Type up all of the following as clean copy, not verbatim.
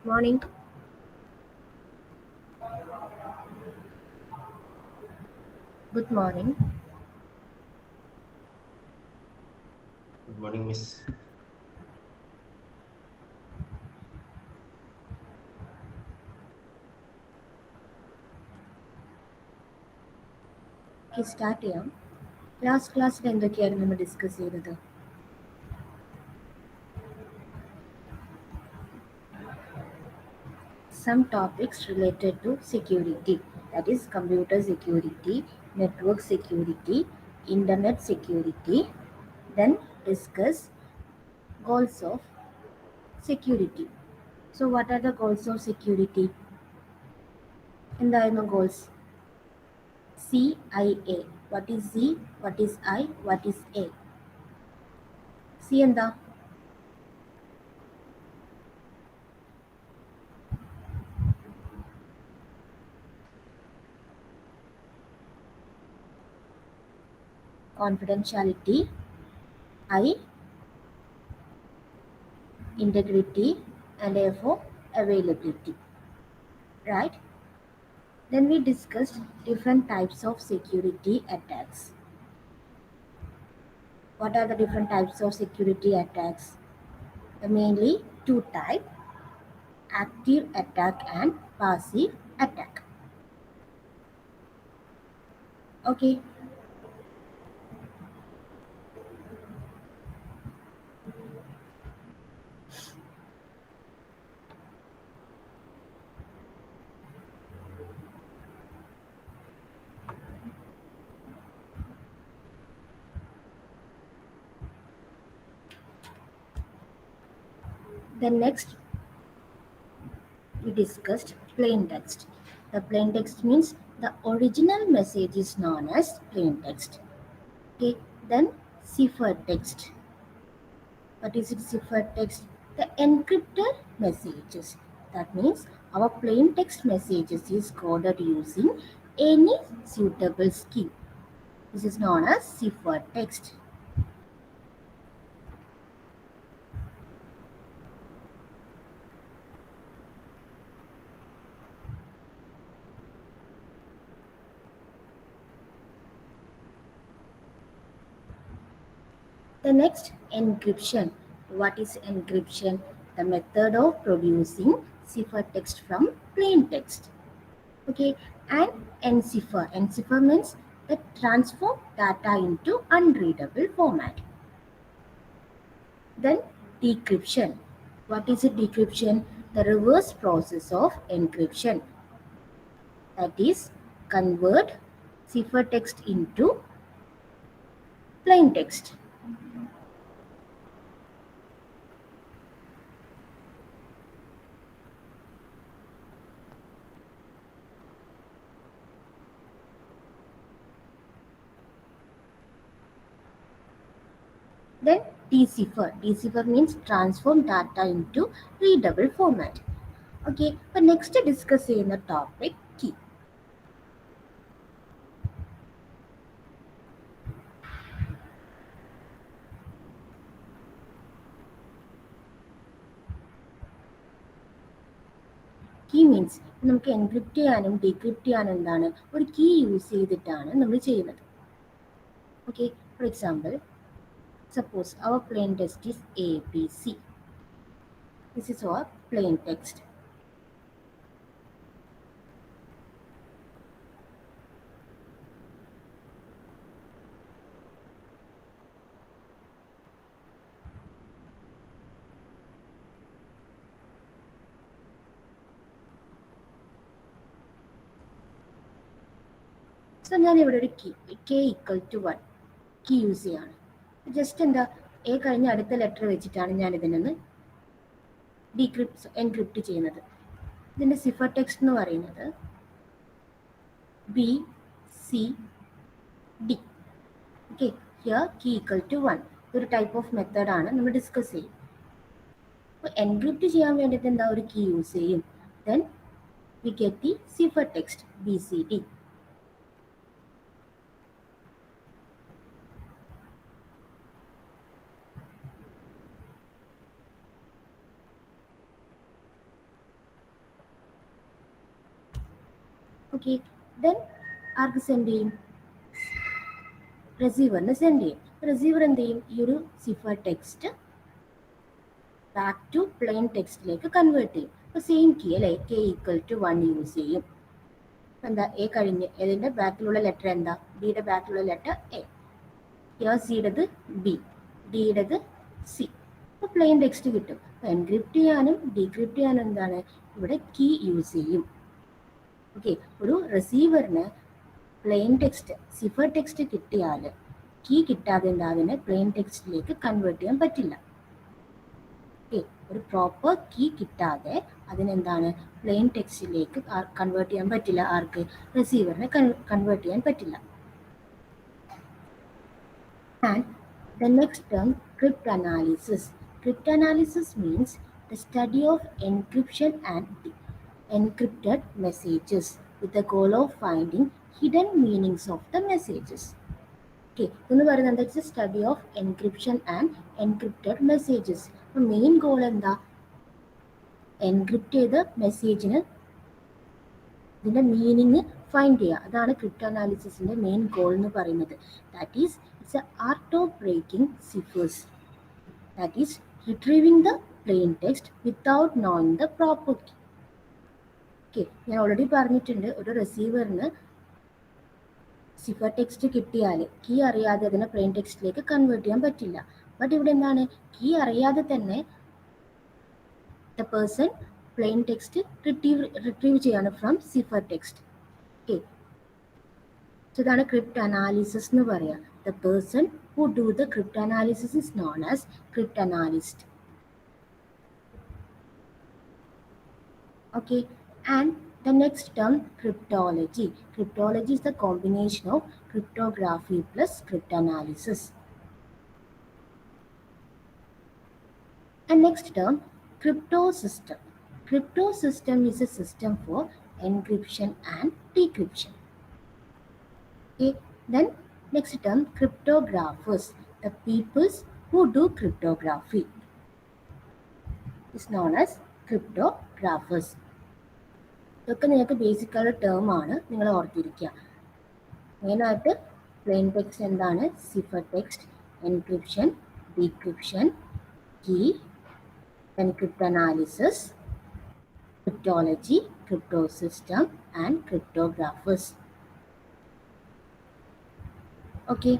Morning. Good morning. Good morning, Miss. Okay, start ചെയ്യാം. Last ക്ലാസ്സിൽ എന്തൊക്കെയായിരുന്നു നമ്മൾ ഡിസ്കസ് ചെയ്തത്? Some topics related to security, that is computer security, network security, internet security. Then discuss goals of security. So what are the goals of security? എന്തായിരുന്നു goals? CIA. What is C? What is I? What is A? C എന്താ? Confidentiality. I, integrity, and A for availability. Right? Then we discussed different types of security attacks. What are the different types of security attacks? Mainly two types: active attack and passive attack. Okay. Then next we discussed plain text. The plain text means the original message is known as plain text. Okay. Then ciphertext. What is it, ciphertext? The encrypted messages. That means our plain text messages is coded using any suitable scheme. This is known as ciphertext. The next, encryption. What is encryption? The method of producing ciphertext from plain text. Okay, and encipher. Encipher means the transform data into unreadable format. Then decryption. What is a decryption? The reverse process of encryption. That is, convert ciphertext into plain text. Then decipher. Decipher means transform data into readable format. Okay, but next discuss the topic key. Key means നമുക്ക് encrypt ചെയ്യാനും decrypt ചെയ്യാനും എന്താണ് ഒരു key use ചെയ്തിട്ടാണ് നമ്മൾ ചെയ്യുന്നത്. Okay, for example, suppose our plain text is ABC. This is our plain text. So ഞാൻ ഇവിടെ ഒരു K equal to 1 key use ചെയ്യാണ്. ജസ്റ്റ് എന്താ എ കഴിഞ്ഞ അടുത്ത ലെറ്റർ വെച്ചിട്ടാണ് ഞാൻ ഇതിനൊന്ന് എൻക്രിപ്റ്റ് ചെയ്യുന്നത്. ഇതിൻ്റെ സിഫർ ടെക്സ്റ്റ് എന്ന് പറയുന്നത് B C D. Okay, here key equal to 1. ഇതൊരു ടൈപ്പ് ഓഫ് മെത്തേഡാണ് നമ്മൾ ഡിസ്കസ് ചെയ്യും. അപ്പോൾ എൻക്രിപ്റ്റ് ചെയ്യാൻ വേണ്ടിയിട്ട് എന്താ ഒരു കീ യൂസ് ചെയ്യും. Then we get the cipher text BCD. Okay, then ആർക്ക് സെൻഡ് ചെയ്യും? റിസീവറിന് സെൻഡ് ചെയ്യും. റിസീവർ എന്ത് ചെയ്യും? ഈ ഒരു cipher text back to plain ടെക്സ്റ്റിലേക്ക് കൺവേർട്ട് ചെയ്യും. അപ്പോൾ സെയിം കീ അല്ലേ, k = 1 യൂസ് ചെയ്യും. എന്താ എ കഴിഞ്ഞ്, ഇതിൻ്റെ ബാക്കിലുള്ള ലെറ്റർ എന്താ? ഡിയുടെ ബാക്കിലുള്ള ലെറ്റർ എ, സിയുടേത് ബി, ഡിയുടേത് സി. അപ്പോൾ പ്ലെയിൻ ടെക്സ്റ്റ് കിട്ടും. അപ്പോൾ എൻക്രിപ്റ്റ് ചെയ്യാനും ഡീക്രിപ്റ്റ് ചെയ്യാനും എന്താണ് ഇവിടെ കീ യൂസ് ചെയ്യും. ഓക്കെ, ഒരു റിസീവറിന് പ്ലെയിൻ ടെക്സ്റ്റ് സിഫർ ടെക്സ്റ്റ് കിട്ടിയാൽ കീ കിട്ടാതെ എന്താ അതിനെ പ്ലെയിൻ ടെക്സ്റ്റിലേക്ക് കൺവേർട്ട് ചെയ്യാൻ പറ്റില്ല. ഓക്കെ, ഒരു പ്രോപ്പർ കീ കിട്ടാതെ അതിനെന്താണ് പ്ലെയിൻ ടെക്സ്റ്റിലേക്ക് കൺവേർട്ട് ചെയ്യാൻ പറ്റില്ല. ആർക്ക്? റിസീവറിനെ കൺവേർട്ട് ചെയ്യാൻ പറ്റില്ല. And the next term, cryptanalysis. Cryptanalysis means the study of encryption and encrypted messages with the goal of finding hidden meanings of the messages. Okay, എന്ന് പറയുന്നത് it's A study of encryption and encrypted messages. അപ്പോൾ main goal എന്താ? Encrypt ചെയ്ത മെസ്സേജിന് ഇതിൻ്റെ meaning find ചെയ്യുക. അതാണ് ക്രിപ്റ്റോഅനാലിസിസിൻ്റെ main goal എന്ന് പറയുന്നത്. That is it's a art of breaking ciphers. That is retrieving the plain text without knowing the proper key. Okay, ഞാൻ already പറഞ്ഞിട്ടുണ്ട്, ഒരു റിസീവറിന് സിഫർ ടെക്സ്റ്റ് കിട്ടിയാൽ കീ അറിയാതെ അതിനെ പ്ലെയിൻ ടെക്സ്റ്റിലേക്ക് കൺവേർട്ട് ചെയ്യാൻ പറ്റില്ല. ബട്ട് ഇവിടെ എന്താണ്, കീ അറിയാതെ തന്നെ the person plain text retrieve ചെയ്യാണ് from cipher text. Okay, so ഇതാണ് ക്രിപ്റ്റ് അനാലിസിസ് എന്ന് പറയുക. The person who do the cryptanalysis is known as cryptanalyst. Okay, and the next term, cryptology. Cryptology is the combination of cryptography plus cryptanalysis. And next term, cryptosystem. Cryptosystem is a system for encryption and decryption. Okay, then next term, cryptographers. The peoples who do cryptography is known as cryptographers. ഇതൊക്കെ നിങ്ങൾക്ക് ബേസിക്കായുള്ള term ആണ്, നിങ്ങൾ ഓർത്തിരിക്കുക. മെയിനായിട്ട് plain text എന്താണ്? Cipher text, encryption, decryption, key, encrypt analysis, cryptology, crypto system and cryptographers. Okay,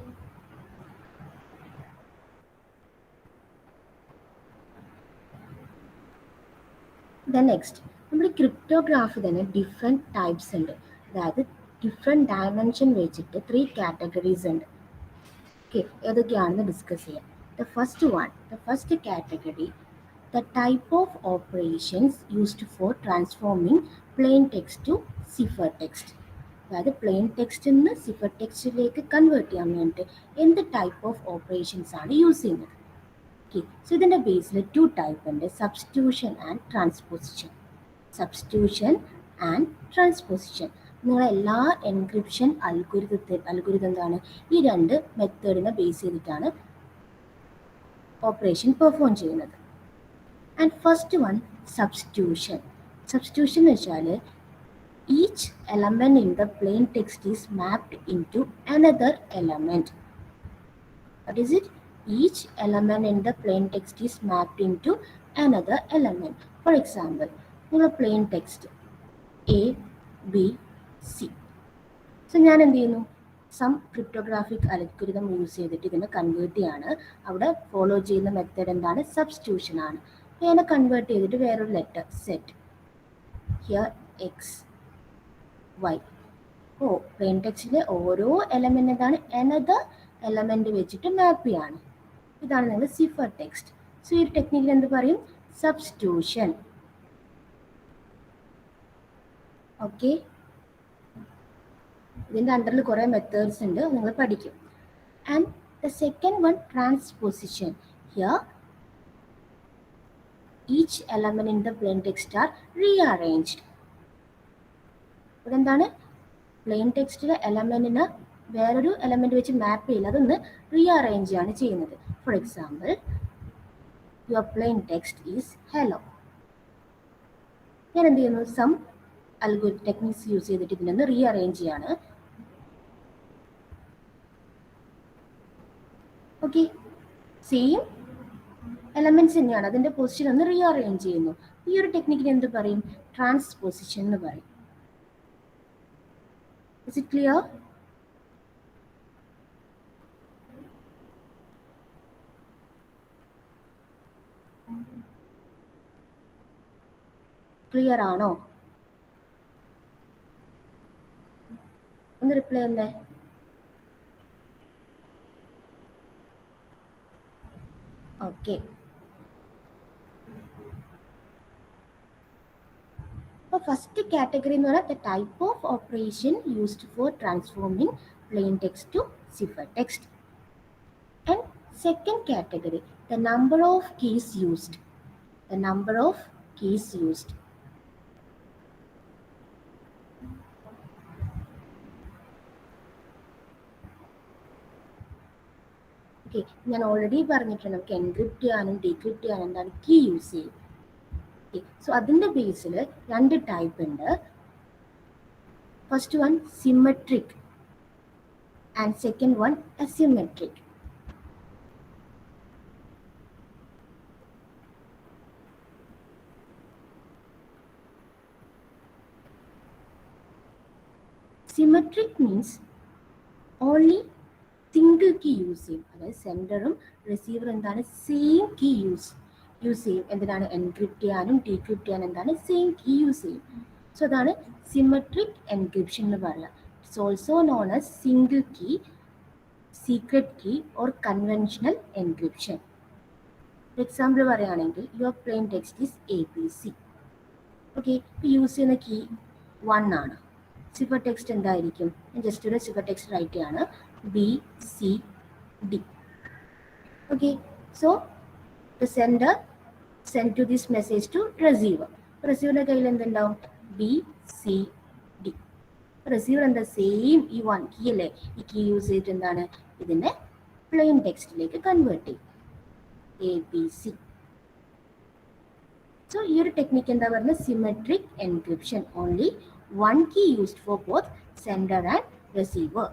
next നമ്മൾ cryptography തന്നെ different types ഉണ്ട്. അതായത് ഡിഫറെൻറ്റ് ഡയമെൻഷൻ വെച്ചിട്ട് 3 കാറ്റഗറീസ് ഉണ്ട്. ഓക്കെ, ഏതൊക്കെയാണെന്ന് ഡിസ്കസ് ചെയ്യാം. The first category, the type of operations used for transforming plain text to cipher text. അതായത് plain ടെക്സ്റ്റിൽ നിന്ന് സിഫർ ടെക്സ്റ്റിലേക്ക് കൺവേർട്ട് ചെയ്യാൻ വേണ്ടിയിട്ട് എന്ത് ടൈപ്പ് ഓഫ് ഓപ്പറേഷൻസ് ആണ് യൂസ് ചെയ്യുന്നത്? ഓക്കെ, സോ ഇതിൻ്റെ ബേസിൽ 2 ടൈപ്പ് ഉണ്ട്, substitution and transposition. Substitution and transposition. നിങ്ങളെല്ലാ എൻക്രിപ്ഷൻ അൽഗോരിതം എന്താണ്? ഈ 2 മെത്തേഡിനെ ബേസ് ചെയ്തിട്ടാണ് ഓപ്പറേഷൻ പെർഫോം ചെയ്യുന്നത്. And first one, substitution. Substitution എന്ന് വെച്ചാൽ each element in the plain text is mapped into another element. What is it? Each element in the plain text is mapped into another element. For example, നിങ്ങൾ plain text A B C. So ഞാൻ എന്ത് ചെയ്യുന്നു? Some cryptographic algorithm use ചെയ്തിട്ട് ഇതിനെ convert ചെയ്യാണ്. അവിടെ follow ചെയ്യുന്ന method എന്താണ്? സബ്സ്റ്റിറ്റ്യൂഷൻ ആണ്. അതിനെ കൺവേർട്ട് ചെയ്തിട്ട് വേറൊരു letter set here X Y. Plain ടെക്സ്റ്റിലെ ഓരോ എലമെൻ്റ് എന്താണ്? അനദർ എലമെൻ്റ് വെച്ചിട്ട് മാപ്പ് ചെയ്യാണ്. ഇതാണ് നിങ്ങൾ സിഫർ ടെക്സ്റ്റ്. സോ ഈ ടെക്നിക്കിൽ എന്ത് പറയും? സബ്സ്റ്റിറ്റ്യൂഷൻ. ഓക്കെ, ഇതിൻ്റെ അണ്ടറിൽ കുറേ മെത്തേഡ്സ് ഉണ്ട്, നിങ്ങൾ പഠിക്കും. And the second one, transposition. Here each element in the plain text are rearranged. ഇതെന്താണ്? പ്ലെയിൻ ടെക്സ്റ്റിലെ എലമെന്റിന് വേറൊരു എലമെന്റ് വെച്ച് മാപ്പ് ചെയ്യില്ല, അതൊന്ന് റീഅറേഞ്ച് ആണ് ചെയ്യുന്നത്. For example, your plain text is hello. ഞാൻ എന്ത് ചെയ്യുന്നു? സം ടെക്നിക്സ് യൂസ് ചെയ്തിട്ട് ഇതിനൊന്ന് റീഅറേഞ്ച് ചെയ്യാണ്. ഓക്കെ, സെയിം എലമെന്റ്സ് തന്നെയാണ്, അതിന്റെ പൊസിഷൻ ഒന്ന് റീഅറേഞ്ച് ചെയ്യുന്നു. ഈ ഒരു ടെക്നിക്കിന് എന്ത് പറയും? ട്രാൻസ്പോസിഷൻ എന്ന് പറയും. Is it clear? ക്ലിയർ ആണോ? ഒന്ന് റിപ്ലൈ അല്ലേ? ഓക്കെ, അപ്പോൾ ഫസ്റ്റ് കാറ്റഗറി എന്ന് പറഞ്ഞാൽ the type of operation used for transforming plain text to cipher text. And second category the number of keys used. The number of keys used. Okay, ഞാൻ already പറഞ്ഞിട്ടുണ്ട് നമുക്ക് encrypt ചെയ്യാനും decrypt ചെയ്യാനും എന്താണ് key use ചെയ്യും. Okay, so അതിൻ്റെ ബേസിൽ രണ്ട് ടൈപ്പ് ഉണ്ട്. First one symmetric and second one asymmetric. Symmetric means only single key use ചെയ്യും. അതായത് സെൻഡറും റിസീവറും എന്താണ് സെയിം കീ യൂസ് ചെയ്യും. എന്തിനാണ്? എൻക്രിപ്റ്റ് ചെയ്യാനും ഡീക്രിപ്റ്റ് ചെയ്യാനും എന്താണ് സെയിം കീ യൂസ് ചെയ്യും. സോ അതാണ് സിമെട്രിക് എൻക്രിപ്ഷൻ എന്ന് പറയുക. It's also known as single key, secret key or conventional encryption. Example പറയുകയാണെങ്കിൽ your plain text is ABC. Okay, ഇപ്പോൾ യൂസ് ചെയ്യുന്ന കീ 1 ആണ്. സിഫർ ടെക്സ്റ്റ് എന്തായിരിക്കും? ജസ്റ്റ് ഒരു സിഫർ ടെക്സ്റ്റ് റൈറ്റ് ചെയ്യാണ്, BCD. Okay, so the sender send to this message to receiver. റിസീവറിന്റെ കയ്യിൽ എന്തുണ്ടാവും? BCD. Receiver എന്താ സെയിം ഈ 1 കീ അല്ലേ, ഈ കീ യൂസ് ചെയ്തിട്ട് എന്താണ് ഇതിനെ പ്ലെയിൻ ടെക്സ്റ്റിലേക്ക് കൺവേർട്ട് ചെയ്യും, ABC. സോ ഈ ഒരു ടെക്നിക്ക് എന്താ പറയുന്നത്? Symmetric encryption. Only 1 key used for both sender and receiver.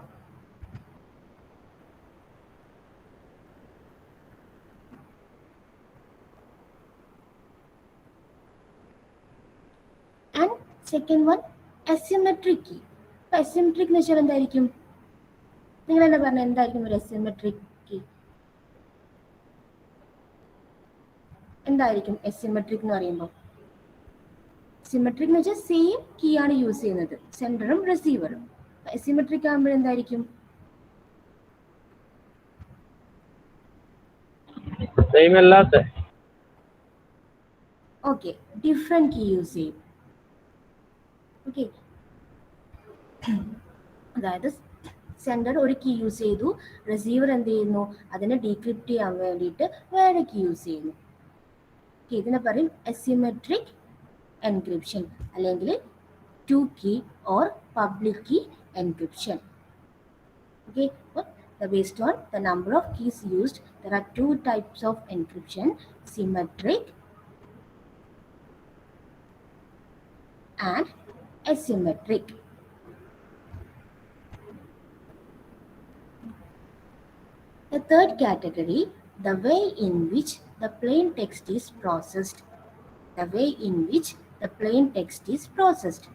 And second one asymmetric key. അപ്പോൾ asymmetric എന്ന് വെച്ചാൽ എന്തായിരിക്കും? നിങ്ങൾ തന്നെ പറഞ്ഞാൽ എന്തായിരിക്കും ഒരു asymmetric key? എന്തായിരിക്കും asymmetric എന്ന് പറയുമ്പോൾ? സിമെട്രിക് എന്ന് വെച്ചാൽ സെയിം കീ ആണ് യൂസ് ചെയ്യുന്നത്, സെൻഡറും റിസീവറും. അസിമെട്രിക് ആകുമ്പോൾ എന്തായിരിക്കും? ഓക്കെ, ഡിഫറെന്റ് കീ യൂസ് ചെയ്യും. ഓക്കെ, അതായത് സെൻഡർ ഒരു കീ യൂസ് ചെയ്തു, റിസീവർ എന്ത് ചെയ്യുന്നു? അതിനെ ഡീക്രിപ്റ്റ് ചെയ്യാൻ വേണ്ടിയിട്ട് വേറെ കീ യൂസ് ചെയ്യുന്നു. ഇതിനെ പറയും അസിമെട്രിക് എൻക്രിപ്ഷൻ അല്ലെങ്കിൽ 2 key or public key encryption. Okay, but based on the number of keys used, there are 2 types of encryption: symmetric and asymmetric. The third category, the way in which the plain text is processed. The way in which the plain text is processed.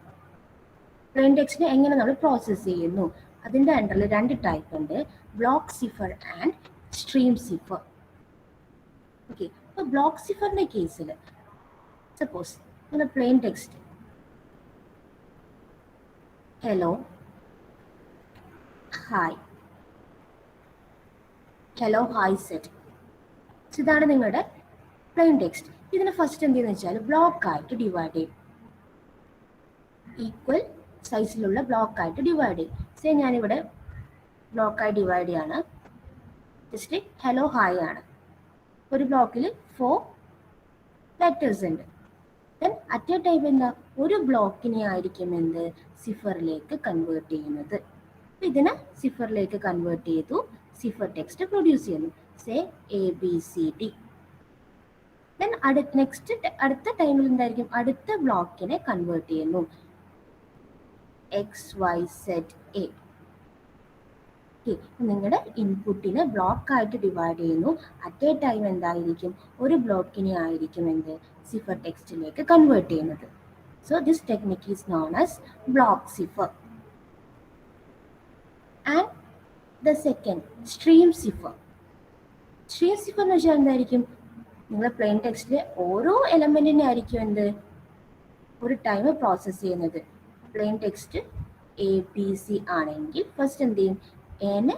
Plain ടെക്സ്റ്റിനെ എങ്ങനെ നമ്മൾ process ചെയ്യുന്നു? അതിൻ്റെ അണ്ടറിൽ 2 type ഉണ്ട്, block cipher and stream cipher. Okay, അപ്പോൾ block സിഫറിൻ്റെ കേസിൽ സപ്പോസ് ഇങ്ങനെ plain text hello hi, hello hi set, ഇതാണ് നിങ്ങളുടെ പ്ലെയിൻ ടെക്സ്റ്റ്. ഇതിനെ ഫസ്റ്റ് എന്ത് ചെയ്യുന്നത് വെച്ചാൽ ബ്ലോക്കായിട്ട് ഡിവൈഡ് ചെയ്യും, ഈക്വൽ സൈസിലുള്ള ബ്ലോക്കായിട്ട് ഡിവൈഡ് ചെയ്യും. സേ ഞാനിവിടെ ബ്ലോക്കായി ഡിവൈഡ് ചെയ്യാണ്, ജസ്റ്റ് ഹലോ ഹായ് ആണ്. ഒരു ബ്ലോക്കിൽ 4 ലെറ്റേഴ്സ് ഉണ്ട്. ദെൻ അറ്റ് എ ടൈം എന്താ ഒരു ബ്ലോക്കിനെ ആയിരിക്കും എന്ത് സിഫറിലേക്ക് കൺവേർട്ട് ചെയ്യുന്നത്. ഇതിനെ സിഫറിലേക്ക് കൺവേർട്ട് ചെയ്തു സിഫർ ടെക്സ്റ്റ് പ്രൊഡ്യൂസ് ചെയ്യുന്നു, സേ ABCD. ദെൻ അടുത്ത ടൈമിൽ എന്തായിരിക്കും അടുത്ത ബ്ലോക്കിനെ കൺവേർട്ട് ചെയ്യുന്നു, XYZ A. നിങ്ങളുടെ ഇൻപുട്ടിനെ ബ്ലോക്ക് ആയിട്ട് ഡിവൈഡ് ചെയ്യുന്നു. അറ്റ് എ ടൈം എന്തായിരിക്കും, ഒരു ബ്ലോക്കിനെ ആയിരിക്കും എന്ത് സിഫർ ടെക്സ്റ്റിലേക്ക് കൺവേർട്ട് ചെയ്യുന്നത്. So this technique is known as block cipher. And the second stream cipher. Stream cipher എന്ന് വെച്ചാൽ എന്തായിരിക്കും, നിങ്ങളുടെ പ്ലെയിൻ ടെക്സ്റ്റിലെ ഓരോ എലമെന്റിനെ ആയിരിക്കും എന്ത് ഒരു ടൈം പ്രോസസ്സ് ചെയ്യുന്നത്. പ്ലെയിൻ ടെക്സ്റ്റ് ABC ആണെങ്കിൽ ഫസ്റ്റ് എന്ത് ചെയ്യും, എനെ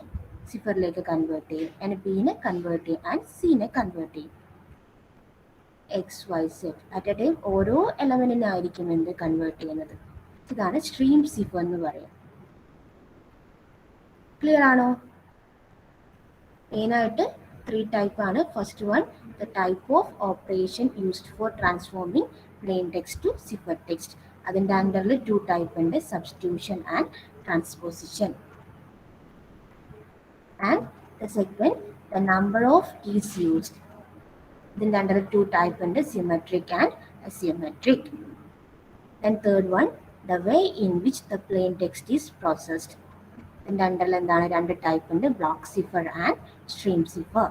സിഫറിലേക്ക് കൺവേർട്ട് ചെയ്യും, എന്നെ ബിനെ കൺവേർട്ട് ചെയ്യും, ആൻഡ് സിനെ കൺവേർട്ട് ചെയ്യും. XYZ അറ്റ് എ ടൈം ഓരോ എലമെന്റിനെ ആയിരിക്കും എന്ത് കൺവേർട്ട് ചെയ്യുന്നത്. ഇതാണ് സ്ട്രീം സിഫർ എന്ന് പറയുന്നത്. ക്ലിയർ ആണോ? മെയിനായിട്ട് 3 ടൈപ്പ് ആണ്. First one, the type of operation used for transforming plain text to cipher text. അതിൻ്റെ അണ്ടറിൽ 2 ടൈപ്പ് ഉണ്ട്, substitution and transposition. And the second, the number of keys used. ഇതിൻ്റെ അണ്ടറിൽ 2 ടൈപ്പ് ഉണ്ട്, symmetric and asymmetric. And third one, the way in which the plain text is processed. ഇതിൻ്റെ അണ്ടറിൽ എന്താണ് 2 type ഉണ്ട്, block cipher and stream cipher.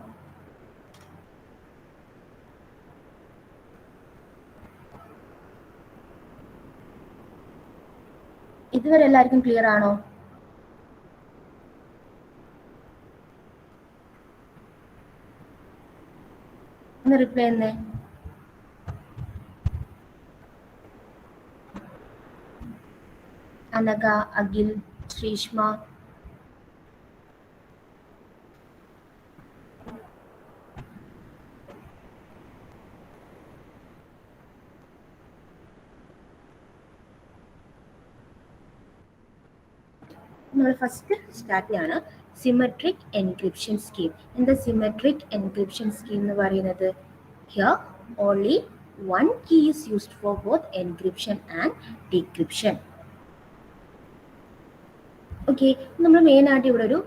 ഇതുവരെ എല്ലാവർക്കും clear ആണോ? ഒന്ന് റിപ്ലൈ ചെയ്യുന്നേ. അനഘ, അഖിൽ, ശ്രീഷ്മ. നമ്മൾ ഫസ്റ്റ് സ്റ്റാർട്ട് ചെയ്യാണ് സിമെട്രിക് എൻക്രിപ്ഷൻ സ്കീം. എന്താ സിമെട്രിക് എൻക്രിപ്ഷൻ സ്കീം എന്ന് പറയുന്നത്? Here only one key is used for both encryption and decryption. Okay, നമ്മൾ മെയിൻ ആയിട്ട് ഇവിടെ ഒരു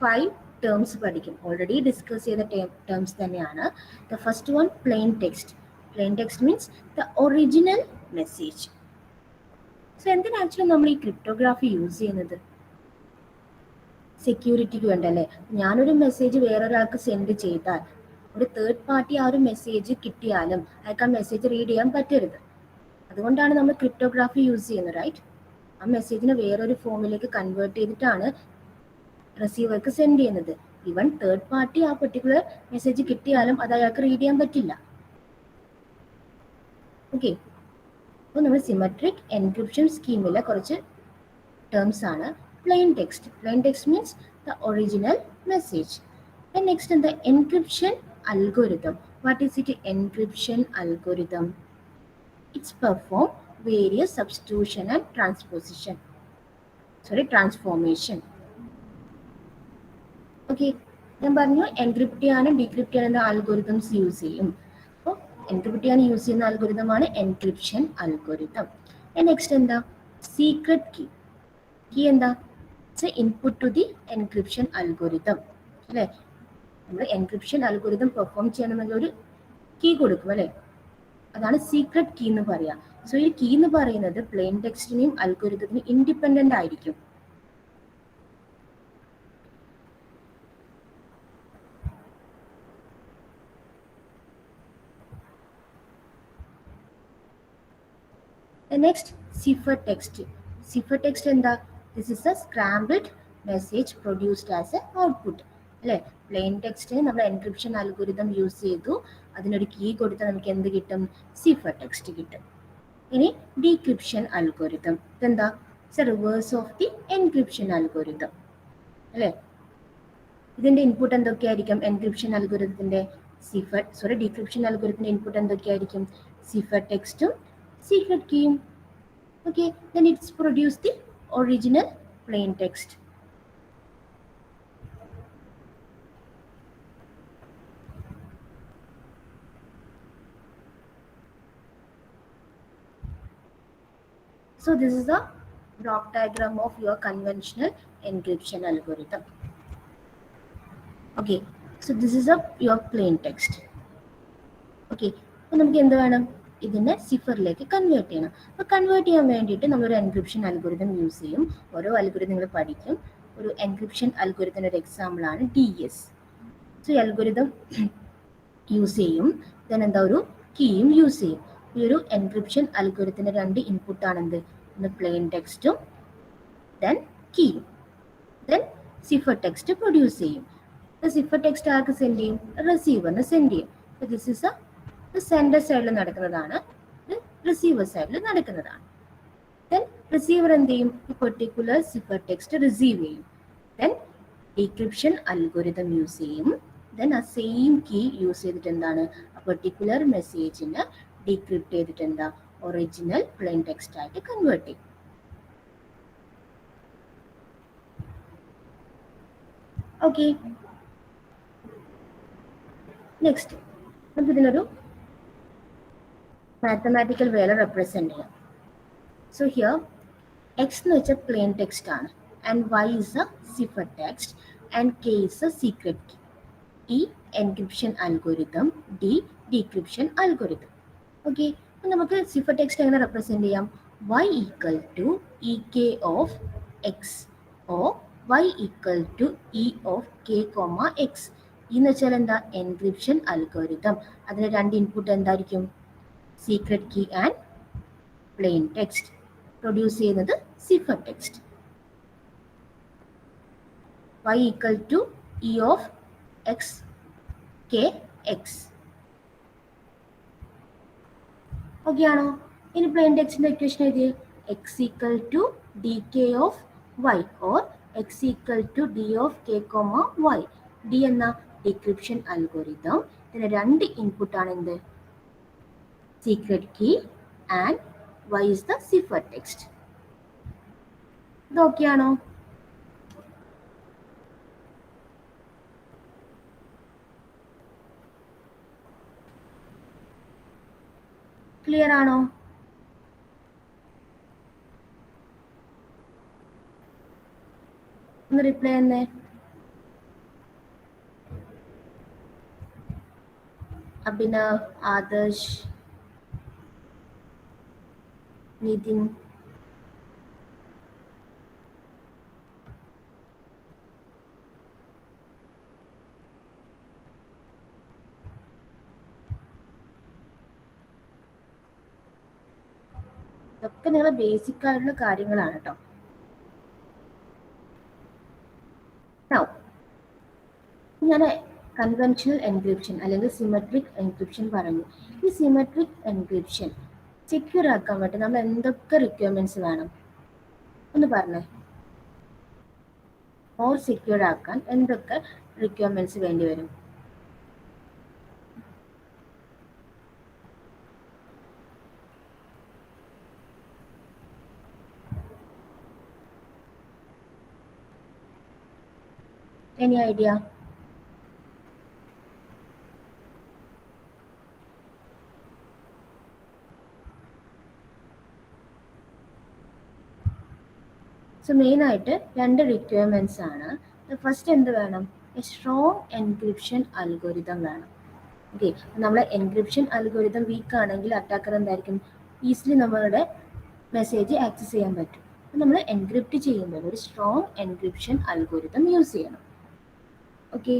5 ടേംസ് പഠിക്കും. ഓൾറെഡി ഡിസ്കസ് ചെയ്ത ടേംസ് തന്നെയാണ്. The first one, plain text. Plain text means the original message. So എന്തിനാ ആക്ച്വലി നമ്മൾ ഈ ക്രിപ്റ്റോഗ്രാഫി യൂസ് ചെയ്യുന്നത്? സെക്യൂരിറ്റിക്ക് വേണ്ടല്ലേ. ഞാനൊരു മെസ്സേജ് വേറൊരാൾക്ക് സെൻഡ് ചെയ്താൽ ഒരു തേർഡ് പാർട്ടി ആ ഒരു മെസ്സേജ് കിട്ടിയാലും അയാൾക്ക് ആ മെസ്സേജ് റീഡ് ചെയ്യാൻ പറ്റരുത്. അതുകൊണ്ടാണ് നമ്മൾ ക്രിപ്റ്റോഗ്രാഫി യൂസ് ചെയ്യുന്നത്, റൈറ്റ്? ആ മെസ്സേജിനെ വേറൊരു ഫോമിലേക്ക് കൺവേർട്ട് ചെയ്തിട്ടാണ് റിസീവർക്ക് സെൻഡ് ചെയ്യുന്നത്. ഈവൻ തേർഡ് പാർട്ടി ആ പെർട്ടിക്കുലർ മെസ്സേജ് കിട്ടിയാലും അത് അയാൾക്ക് റീഡ് ചെയ്യാൻ പറ്റില്ല. ഓക്കെ, അപ്പോൾ നമ്മൾ സിമെട്രിക് എൻക്രിപ്ഷൻ സ്കീമിലെ കുറച്ച് ടേംസ് ആണ്. Plain text. Plain text means the original message. And next in the encryption algorithm. What is it? Encryption algorithm. It's perform various substitution and transformation. Okay. ഞാൻ പറഞ്ഞു encrypt ചെയ്യാനും decrypt ചെയ്യാനും algorithms use ചെയ്യും. അപ്പോൾ encrypt ചെയ്യാൻ use ചെയ്യുന്ന അൽഗോരിതമാണ് encryption algorithm. Next എന്താ? Secret key. കീ എന്താ? Input to the encryption algorithm അല്ലേ. നമ്മൾ എൻക്രിപ്ഷൻ അൽഗോരിതം പെർഫോം ചെയ്യണമെങ്കിൽ ഒരു കീ കൊടുക്കും അല്ലേ, അതാണ് സീക്രട്ട് കീ എന്ന് പറയാം. സോ ഈ കീ എന്ന് പറയുന്നത് പ്ലെയിൻ ടെക്സ്റ്റിനെയും അൽഗോരിതത്തിനും ഇൻഡിപെൻഡന്റ് ആയിരിക്കും. Next cipher text. Cipher text എന്താ? This is a scrambled message produced as an output. അല്ലേ, പ്ലെയിൻ ടെക്സ്റ്റിന് നമ്മൾ എൻക്രിപ്ഷൻ അൽഗോരിതം യൂസ് ചെയ്തു, അതിനൊരു കീ കൊടുത്താൽ നമുക്ക് എന്ത് കിട്ടും? സിഫർ ടെക്സ്റ്റ് കിട്ടും. ഇനി ഡീക്രിപ്ഷൻ അൽഗോരിതം. ഇതെന്താ? It's A reverse of the encryption algorithm അല്ലേ. ഇതിന്റെ ഇൻപുട്ട് എന്തൊക്കെയായിരിക്കും? എൻക്രിപ്ഷൻ അൽഗോരിതത്തിന്റെ ഡീക്രിപ്ഷൻ അൽഗോരിതത്തിന്റെ ഇൻപുട്ട് എന്തൊക്കെയായിരിക്കും? സിഫർ ടെക്സ്റ്റും സീക്രട്ട് കീയും. Okay, then it's produce the original plain text. So this is the block diagram of your conventional encryption algorithm. Okay, so this is your plain text. Okay, അപ്പോൾ നമുക്ക് എന്ത് വേണം? ഇതിനെ സിഫറിലേക്ക് convert ചെയ്യണം. അപ്പോൾ കൺവേർട്ട് ചെയ്യാൻ വേണ്ടിയിട്ട് നമ്മളൊരു എൻക്രിപ്ഷൻ അൽഗോരിതം യൂസ് ചെയ്യും. ഓരോ അൽഗോരിതം നിങ്ങൾ പഠിക്കും. ഒരു എൻക്രിപ്ഷൻ അൽഗോരിതത്തിൻ്റെ ഒരു എക്സാമ്പിളാണ് DES. സോ ഈ അൽഗോരിതം യൂസ് ചെയ്യും. ദെൻ എന്താ ഒരു കീയും യൂസ് ചെയ്യും. ഈ ഒരു എൻക്രിപ്ഷൻ അൽഗോരിതത്തിൻ്റെ 2 ഇൻപുട്ടാണ് എന്ത്? ഒന്ന് പ്ലെയിൻ ടെക്സ്റ്റും ദെൻ കീയും. ദെൻ സിഫർ ടെക്സ്റ്റ് പ്രൊഡ്യൂസ് ചെയ്യും. സിഫർ ടെക്സ്റ്റ് ആർക്ക് സെൻഡ് ചെയ്യും? റിസീവറിന് സെൻഡ് ചെയ്യും. ദിസ് ഇസ് സെൻഡർ സൈഡിൽ നടക്കുന്നതാണ്, ഇത് റിസീവർ സൈഡിൽ നടക്കുന്നതാണ്. ദെൻ റിസീവർ എന്ത് ചെയ്യും? ഈ പെർട്ടിക്കുലർ സിഫർ ടെക്സ്റ്റ് റിസീവ് ചെയ്യും. ദെൻ ഡീക്രിപ്ഷൻ അൽഗോരിതം യൂസ് ചെയ്യും. ദെൻ ആ സെയിം കീ യൂസ് ചെയ്തിട്ട് എന്താണ് ആ പെർട്ടിക്കുലർ മെസ്സേജിന് ഡീക്രിപ്റ്റ് ചെയ്തിട്ട് എന്താ ഒറിജിനൽ പ്ലെയിൻ ടെക്സ്റ്റ് ആയിട്ട് കൺവേർട്ട് ചെയ്യും. ഓക്കെ, നെക്സ്റ്റ് നമുക്ക് ഇതിനൊരു മാത്തമാറ്റിക്കൽ വേല റെപ്രസെന്റ് ചെയ്യാം. സോ ഹിയർ എക്സ് എന്ന് വെച്ചാൽ പ്ലെയിൻ ടെക്സ്റ്റ് ആണ്, and Y is a cipher text, and K is a secret key. ഈ encryption algorithm, D decryption algorithm. Okay, അപ്പം നമുക്ക് സിഫർ ടെക്സ്റ്റ് എങ്ങനെ റെപ്രസെന്റ് ചെയ്യാം? y equal to E K of X or y equal to E of K comma X. എന്ന് വെച്ചാൽ എന്താ? Encryption algorithm. അതിന് 2 input എന്തായിരിക്കും? Secret key and plain text. Produce ചെയ്യുന്നത് cipher text. y equal to E of X K X. Okay ആണോ? ഇനി plain ടെക്സ്റ്റിന്റെ equation എഴുതിയേ. X equal to D K of Y or X equal to D of K comma Y. D എന്ന decryption algorithm. ഇതിന് 2 ഇൻപുട്ടാണ് എന്ത്? Secret key and Y is the cipher text. ഇത് okay ആണോ? ക്ലിയർ ആണോ? ഒന്ന് റിപ്ലൈ തന്നെ. അഭിനവ്, ആദർശ്, നിതിൻ. ഇതൊക്കെ നിങ്ങളുടെ ബേസിക് ആയിട്ടുള്ള കാര്യങ്ങളാണ് കേട്ടോ. ഞാൻ കൺവെൻഷണൽ എൻക്രിപ്ഷൻ അല്ലെങ്കിൽ സിമെട്രിക് എൻക്രിപ്ഷൻ പറഞ്ഞു. ഈ സിമെട്രിക് എൻക്രിപ്ഷൻ സെക്യൂർ ആക്കാൻ വേണ്ടി നമ്മൾ എന്തൊക്കെ റിക്വയർമെന്റ്സ് വേണം ഒന്ന് പറഞ്ഞേ. മോർ സെക്യൂർ ആക്കാൻ എന്തൊക്കെ റിക്വയർമെന്റ്സ് വേണ്ടി വരും? Any idea? സോ മെയിൻ ആയിട്ട് 2 റിക്വയർമെന്റ്സ് ആണ്. ഫസ്റ്റ് എന്ത് വേണം? എ സ്ട്രോങ് എൻക്രിപ്ഷൻ അൽഗോരിതം വേണം. ഓക്കെ, നമ്മളെ എൻക്രിപ്ഷൻ അൽഗോരിതം വീക്ക് ആണെങ്കിൽ അറ്റാക്കർ എന്തായിരിക്കും? ഈസിലി നമ്മളുടെ മെസ്സേജ് ആക്സസ് ചെയ്യാൻ പറ്റും. അപ്പം നമ്മൾ എൻക്രിപ്റ്റ് ചെയ്യുമ്പോൾ ഒരു സ്ട്രോങ് എൻക്രിപ്ഷൻ അൽഗോരിതം യൂസ് ചെയ്യണം. Okay,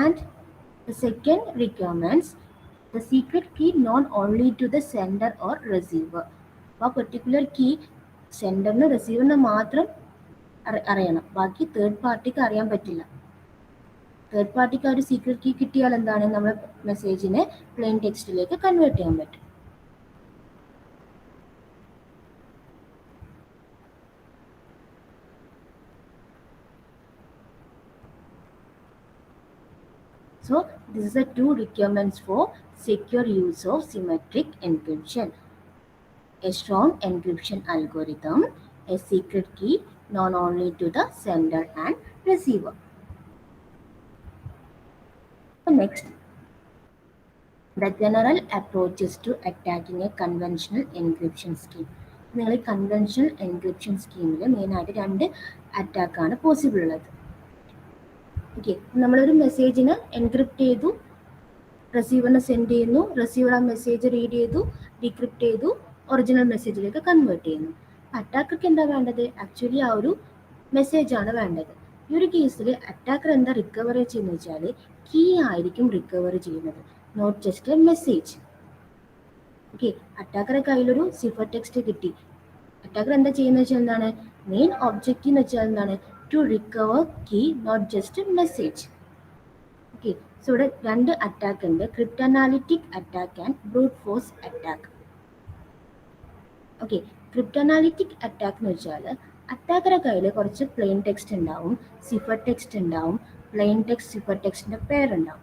and the second requirements, the secret key known only to the sender or receiver. അപ്പോൾ ആ പെർട്ടിക്കുലർ കീ സെൻഡറിന് റിസീവറിന് മാത്രം അറിയണം, ബാക്കി തേർഡ് പാർട്ടിക്ക് അറിയാൻ പറ്റില്ല. തേർഡ് പാർട്ടിക്ക് ആ ഒരു സീക്രട്ട് കീ കിട്ടിയാൽ എന്താണ്? നമ്മുടെ മെസ്സേജിനെ പ്ലെയിൻ ടെക്സ്റ്റിലേക്ക് കൺവേർട്ട് ചെയ്യാൻ പറ്റും. So this is the 2 requirements for secure use of symmetric encryption. A strong encryption algorithm, a secret key known only to the sender and receiver. Next, the general approaches to attacking a conventional encryption scheme. നിങ്ങൾ ഈ conventional encryption സ്കീമിൽ മെയിനായിട്ട് 2 അറ്റാക്കാണ് possible ഉള്ളത്. Okay, നമ്മളൊരു മെസ്സേജിനെ encrypt ചെയ്തു, റിസീവറിന് send ചെയ്യുന്നു, receiver ആ message read ചെയ്തു, ഡീക്രിപ്റ്റ് ചെയ്തു, ഒറിജിനൽ മെസ്സേജിലേക്ക് കൺവേർട്ട് ചെയ്യുന്നു. അറ്റാക്കർക്ക് എന്താ വേണ്ടത്? ആക്ച്വലി ആ ഒരു മെസ്സേജാണ് വേണ്ടത്. ഈ ഒരു കേസിൽ അറ്റാക്കർ എന്താ റിക്കവർ ചെയ്യുന്നത് വെച്ചാൽ കീ ആയിരിക്കും റിക്കവർ ചെയ്യുന്നത്, not just a message. Okay, അറ്റാക്കറെ കയ്യിലൊരു സിഫർ ടെക്സ്റ്റ് കിട്ടി. അറ്റാക്കർ എന്താ ചെയ്യുന്നത് വെച്ചാൽ എന്താണ്, മെയിൻ ഒബ്ജക്റ്റീവ് എന്ന് വെച്ചാൽ എന്താണ്, to recover key, not just message. Okay, so ഇവിടെ രണ്ട് അറ്റാക്ക് ഉണ്ട്, cryptanalytic attack and brute force attack. Okay, cryptanalytic attack എന്ന് വെച്ചാൽ അറ്റാക്കറെ കയ്യിൽ കുറച്ച് പ്ലെയിൻ ടെക്സ്റ്റ് ഉണ്ടാവും, സിഫർ ടെക്സ്റ്റ് ഉണ്ടാവും, പ്ലെയിൻ ടെക്സ്റ്റ് സിഫർ ടെക്സ്റ്റിന്റെ പേരുണ്ടാവും.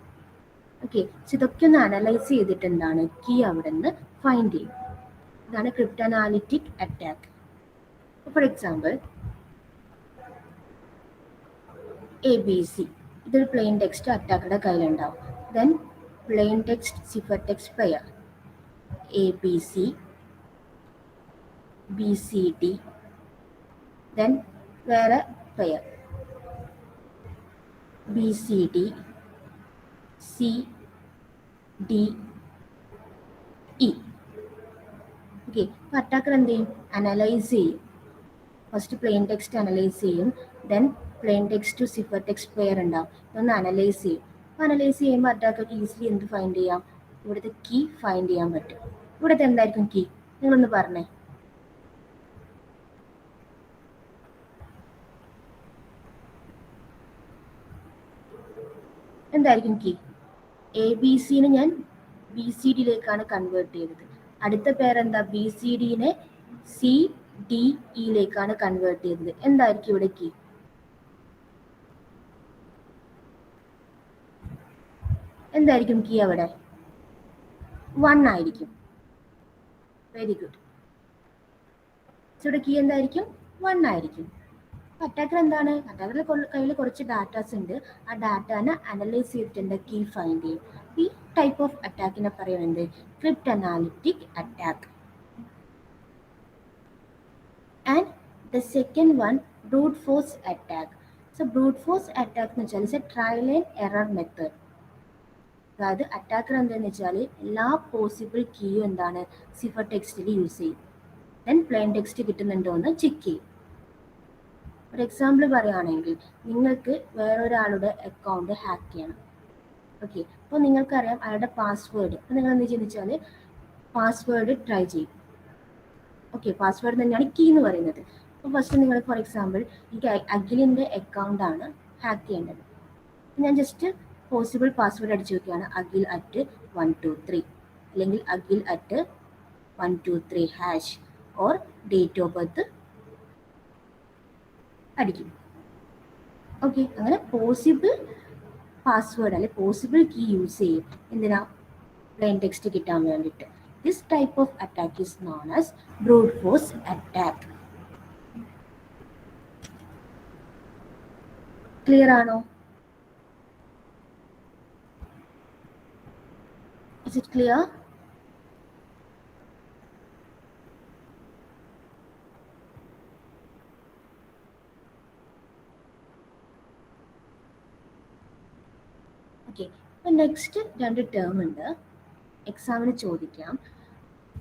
ഓക്കെ, സോ ഇതൊക്കെ ഒന്ന് അനലൈസ് ചെയ്തിട്ട് എന്താണ് കീ അവിടെ നിന്ന് ഫൈൻഡ് ചെയ്യും. ഇതാണ് cryptanalytic attack. For example ABC, ഇതൊരു പ്ലെയിൻ ടെക്സ്റ്റ് അറ്റാക്കറുടെ കയ്യിലുണ്ടാവും. Then plain text cipher text pair ABC, BCD, then വേറെ പെയർ BCD, CDE. ഓക്കെ, അപ്പോൾ അറ്റാക്കർ എന്ത് ചെയ്യും? അനലൈസ് ചെയ്യും. ഫസ്റ്റ് പ്ലെയിൻ ടെക്സ്റ്റ് അനലൈസ് ചെയ്യും, then plain text to cipher text pair ഉണ്ടാവും, ഇതൊന്ന് അനലൈസ് ചെയ്യും. അപ്പോൾ അനലൈസ് ചെയ്യുമ്പോൾ അറ്റാക്കർക്ക് ഈസിലി എന്ത് ഫൈൻഡ് ചെയ്യാം? ഇവിടുത്തെ കീ ഫൈൻഡ് ചെയ്യാൻ പറ്റും. ഇവിടുത്തെ എന്തായിരിക്കും കീ? നിങ്ങളൊന്ന് പറഞ്ഞേ. എന്തായിരിക്കും കീ? ABC-നെ ഞാൻ BCD-യിലേക്കാണ് കൺവേർട്ട് ചെയ്തത്. അടുത്ത പേരെന്താ? BCD-നെ CDE-യിലേക്കാണ് കൺവേർട്ട് ചെയ്തത്. എന്തായിരിക്കും ഇവിടെ കീ? എന്തായിരിക്കും കീ അവിടെ? 1 ആയിരിക്കും. Very good. ഇവിടെ കീ എന്തായിരിക്കും? 1 ആയിരിക്കും. അറ്റാക്കർ എന്താണ്? അറ്റാക്കറുടെ കയ്യിൽ കുറച്ച് ഡാറ്റാസ് ഉണ്ട്, ആ ഡാറ്റാനെ അനലൈസ് ചെയ്തിട്ടുണ്ട് കീ ഫൈൻഡ് ചെയ്യും. ഈ ടൈപ്പ് ഓഫ് അറ്റാക്കിനെ പറയുന്നത് cryptanalytic attack. And the second one, brute force attack. So brute force attack എന്ന് വെച്ചാൽ it's a trial and error method. അതായത് അറ്റാക്കർ എന്താണെന്ന് വെച്ചാൽ എല്ലാ പോസിബിൾ കീയും എന്താണ് സിഫർ ടെക്സ്റ്റിൽ യൂസ് ചെയ്യും, ദെൻ പ്ലെയിൻ ടെക്സ്റ്റ് കിട്ടുന്നുണ്ടോ എന്ന് ചെക്ക് ചെയ്യും. ഒരു എക്സാമ്പിൾ പറയുകയാണെങ്കിൽ, നിങ്ങൾക്ക് വേറൊരാളുടെ അക്കൗണ്ട് ഹാക്ക് ചെയ്യണം. ഓക്കെ, അപ്പോൾ നിങ്ങൾക്കറിയാം അയാളുടെ പാസ്വേഡ്. അപ്പോൾ നിങ്ങൾ എന്ത് ചെയ്യുന്നത് വെച്ചാൽ പാസ്വേഡ് ട്രൈ ചെയ്യും. ഓക്കെ, പാസ്വേഡ് തന്നെയാണ് കീ എന്ന് പറയുന്നത്. അപ്പോൾ ഫസ്റ്റ് നിങ്ങൾ ഫോർ എക്സാമ്പിൾ എനിക്ക് അഖിലിൻ്റെ അക്കൗണ്ടാണ് ഹാക്ക് ചെയ്യേണ്ടത്. ഞാൻ ജസ്റ്റ് പോസിബിൾ പാസ്വേഡ് അടിച്ചു നോക്കുകയാണ്, akhil@123, അല്ലെങ്കിൽ akhil@123# or date of birth അടിക്കും. ഓക്കെ, അങ്ങനെ പോസിബിൾ പാസ്വേഡ് അല്ലെ പോസിബിൾ കീ യൂസ് ചെയ്യും. എന്തിനാ? പ്ലെയിൻ ടെക്സ്റ്റ് കിട്ടാൻ വേണ്ടിയിട്ട്. This type of attack is known as brute force attack. Clear ആണോ? Is it clear? ഓക്കെ, അപ്പോൾ നെക്സ്റ്റ് രണ്ട് ടേം ഉണ്ട്, എക്സാമിന് ചോദിക്കാം.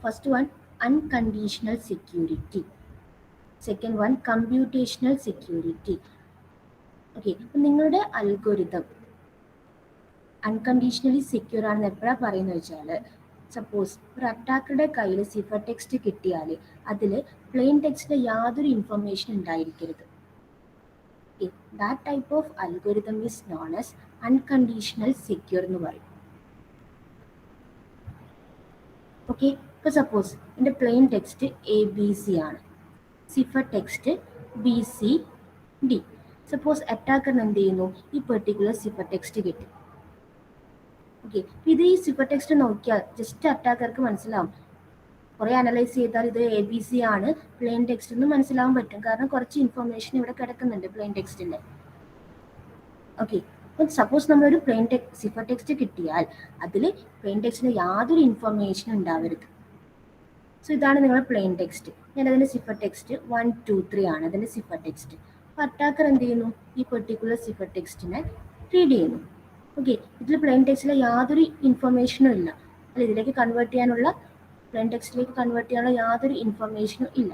First one unconditional security, second one computational security. Okay, അപ്പം നിങ്ങളുടെ അൽഗോരിതം അൺകണ്ടീഷണലി സെക്യൂർ ആണെന്ന് എപ്പോഴാണ് പറയുന്നത് വെച്ചാൽ, സപ്പോസ് ഒരു അറ്റാക്കറുടെ കയ്യിൽ സിഫർ ടെക്സ്റ്റ് കിട്ടിയാൽ അതിൽ പ്ലെയിൻ ടെക്സ്റ്റിൻ്റെ യാതൊരു ഇൻഫർമേഷൻ ഉണ്ടായിരിക്കരുത്. That type of algorithm is known as unconditional secure എന്ന് പറയും. ഓക്കെ, ഇപ്പോൾ സപ്പോസ് എൻ്റെ പ്ലെയിൻ ടെക്സ്റ്റ് ABC ആണ്, സിഫർ ടെക്സ്റ്റ് BCD. സപ്പോസ് അറ്റാക്കറിന് എന്ത് ചെയ്യുന്നു? ഈ പെർട്ടിക്കുലർ സിഫർ ടെക്സ്റ്റ് കിട്ടി. ഓക്കെ, ഇത് ഈ സിഫർ ടെക്സ്റ്റ് നോക്കിയാൽ ജസ്റ്റ് അറ്റാക്കർക്ക് മനസ്സിലാവും. കുറേ അനലൈസ് ചെയ്താൽ ഇത് ABC ആണ് പ്ലെയിൻ ടെക്സ്റ്റ് എന്ന് മനസ്സിലാവാൻ പറ്റും, കാരണം കുറച്ച് ഇൻഫർമേഷൻ ഇവിടെ കിടക്കുന്നുണ്ട് പ്ലെയിൻ ടെക്സ്റ്റിൻ്റെ. ഓക്കെ, അപ്പം സപ്പോസ് നമ്മളൊരു പ്ലെയിൻ സിഫർ ടെക്സ്റ്റ് കിട്ടിയാൽ അതിൽ പ്ലെയിൻ ടെക്സ്റ്റിന് യാതൊരു ഇൻഫർമേഷൻ ഉണ്ടാവരുത്. സോ ഇതാണ് നിങ്ങളുടെ പ്ലെയിൻ ടെക്സ്റ്റ്. ഞാൻ അതിൻ്റെ സിഫർ ടെക്സ്റ്റ് 123 ആണ് അതിൻ്റെ സിഫർ ടെക്സ്റ്റ്. അപ്പോൾ അറ്റാക്കർ എന്ത് ചെയ്യുന്നു? ഈ പെർട്ടിക്കുലർ സിഫർ ടെക്സ്റ്റിനെ റീഡ് ചെയ്യുന്നു. ഓക്കെ, ഇതിൽ പ്ലെയിൻ ടെക്സ്റ്റിലെ യാതൊരു ഇൻഫർമേഷനും ഇല്ല, അല്ല ഇതിലേക്ക് കൺവേർട്ട് ചെയ്യാനുള്ള പ്ലെയിൻ ടെക്സ്റ്റിലേക്ക് കൺവേർട്ട് ചെയ്യാനുള്ള യാതൊരു ഇൻഫർമേഷനും ഇല്ല.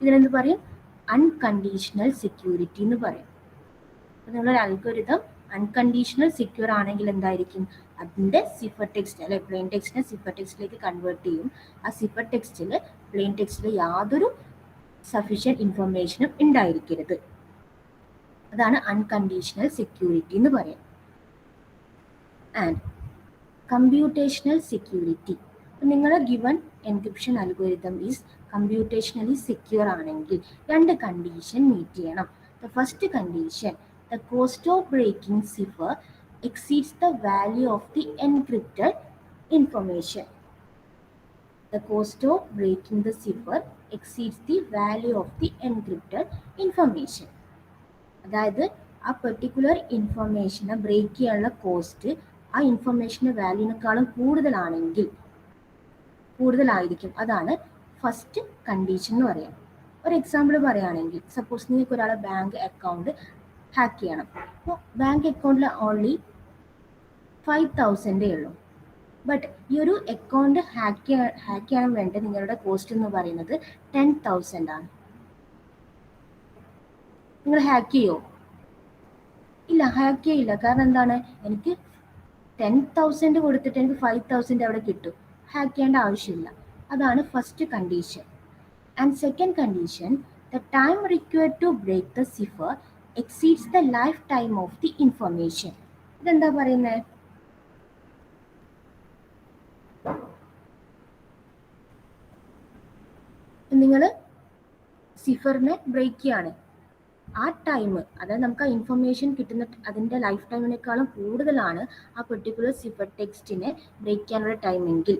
ഇതിനെന്ത് പറയും? അൺകണ്ടീഷണൽ സെക്യൂരിറ്റി എന്ന് പറയും. അപ്പോൾ നിങ്ങളൊരു അൽഗോരിതം അൺകണ്ടീഷണൽ സെക്യൂർ ആണെങ്കിൽ എന്തായിരിക്കും? അതിൻ്റെ സിഫർ ടെക്സ്റ്റ് അല്ലെ പ്ലെയിൻ ടെക്സ്റ്റിനെ സിഫർ ടെക്സ്റ്റിലേക്ക് കൺവേർട്ട് ചെയ്യും. ആ സിഫർ ടെക്സ്റ്റിൽ പ്ലെയിൻ ടെക്സ്റ്റിൽ യാതൊരു സഫീഷ്യൻറ്റ് ഇൻഫർമേഷനും ഉണ്ടായിരിക്കരുത്. അതാണ് അൺകണ്ടീഷണൽ സെക്യൂരിറ്റി എന്ന് പറയാം. ആൻഡ് കമ്പ്യൂട്ടേഷണൽ സെക്യൂരിറ്റി, നിങ്ങളുടെ given encryption algorithm is computationally secure ആണെങ്കിൽ രണ്ട് കണ്ടീഷൻ മീറ്റ് ചെയ്യണം. The first condition, the cost of breaking cipher exceeds the value of the encrypted information. The cost of breaking the cipher exceeds the value of the encrypted information. അതായത് ആ particular ഇൻഫർമേഷനെ break ചെയ്യാനുള്ള cost ആ ഇൻഫർമേഷൻ്റെ വാല്യൂവിനേക്കാളും കൂടുതലായിരിക്കും. അതാണ് first condition എന്ന് പറയാം. ഒരു example പറയുകയാണെങ്കിൽ, സപ്പോസ് നിങ്ങൾക്ക് ഒരാളെ ബാങ്ക് അക്കൗണ്ട് ഹാക്ക് ചെയ്യണം. അപ്പോൾ ബാങ്ക് അക്കൗണ്ടിൽ ഓൺലി 5,000 ഉള്ളൂ. ബട്ട് ഈ ഒരു അക്കൗണ്ട് ഹാക്ക് ചെയ്യാൻ വേണ്ടി നിങ്ങളുടെ കോസ്റ്റ് എന്ന് പറയുന്നത് 10,000 ആണ്. നിങ്ങൾ ഹാക്ക് ചെയ്യോ? ഇല്ല, ഹാക്ക് ചെയ്യില്ല. കാരണം എന്താണ്? എനിക്ക് 10,000 കൊടുത്തിട്ട് എനിക്ക് 5,000 അവിടെ കിട്ടും. ഹാക്ക് ചെയ്യേണ്ട ആവശ്യമില്ല. അതാണ് first condition. And second condition, the time required to break the cipher exceeds the lifetime of the information. ഇതെന്താ പറയുന്നത്? നിങ്ങൾ സിഫറിനെ ബ്രേക്ക് ചെയ്യാണ്, ആ ടൈം, അതായത് നമുക്ക് ആ ഇൻഫർമേഷൻ കിട്ടുന്ന അതിൻ്റെ ലൈഫ് ടൈമിനേക്കാളും കൂടുതലാണ് ആ പെർട്ടിക്കുലർ സിഫർ ടെക്സ്റ്റിനെ ബ്രേക്ക് ചെയ്യാനുള്ള ടൈമെങ്കിൽ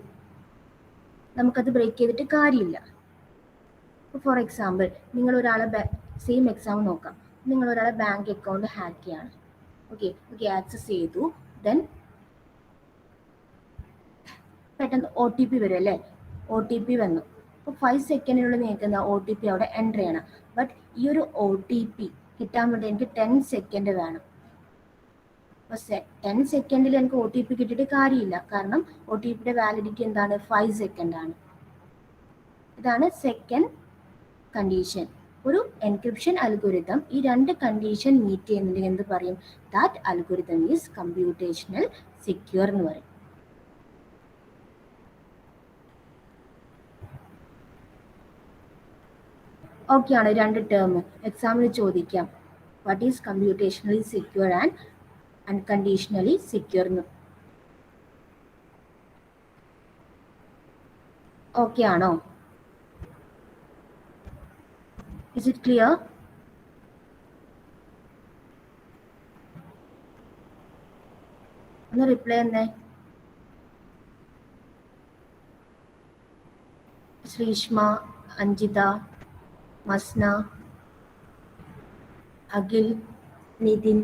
നമുക്കത് ബ്രേക്ക് ചെയ്തിട്ട് കാര്യമില്ല. ഫോർ എക്സാമ്പിൾ, നിങ്ങൾ ഒരാളെ സെയിം എക്സാമ്പിൾ നോക്കാം. നിങ്ങൾ ഒരാളെ ബാങ്ക് അക്കൗണ്ട് ഹാക്ക് ചെയ്യാണ്. ഓക്കെ, ആക്സസ് ചെയ്തു. ദെൻ പെട്ടെന്ന് OTP വരും അല്ലേ? OTP വന്നു. അപ്പോൾ 5 സെക്കൻഡിനുള്ളിൽ നിങ്ങൾക്ക് എന്താ OTP അവിടെ എൻ്റർ ചെയ്യണം. ബട്ട് ഈ ഒരു OTP കിട്ടാൻ വേണ്ടി എനിക്ക് 10 സെക്കൻഡ് വേണം. അപ്പോൾ 10 സെക്കൻഡിൽ എനിക്ക് OTP കിട്ടിയിട്ട് കാര്യമില്ല. കാരണം OTPയുടെ വാലിഡിറ്റി എന്താണ്? 5 സെക്കൻഡാണ്. ഇതാണ് സെക്കൻഡ് കണ്ടീഷൻ. ഒരു എൻക്രിപ്ഷൻ അൽഗോരിതം ഈ രണ്ട് കണ്ടീഷൻ മീറ്റ് ചെയ്യുന്നുണ്ടെങ്കിൽ എന്ത് പറയും? That algorithm is computational secure എന്ന് പറയും. ഓക്കെ ആണ് രണ്ട് ടേം എക്സാമിന് ചോദിക്കാം. What is computationally secure and unconditionally secure എന്ന്. ഓക്കെ ആണോ? Is it clear? ഒന്ന് റിപ്ലൈ എന്നേ. ശ്രീഷ്മ, അഞ്ജിത, മസ്ന, അഖിൽ, നിതിൻ.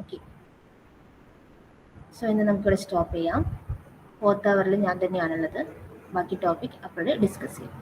ഓക്കെ, സോ ഇന്ന് നമുക്കിവിടെ സ്റ്റോപ്പ് ചെയ്യാം. 4th അവറിൽ ഞാൻ തന്നെയാണുള്ളത്. ബാക്കി ടോപ്പിക് അപ്പോഴേ ഡിസ്കസ് ചെയ്യാം.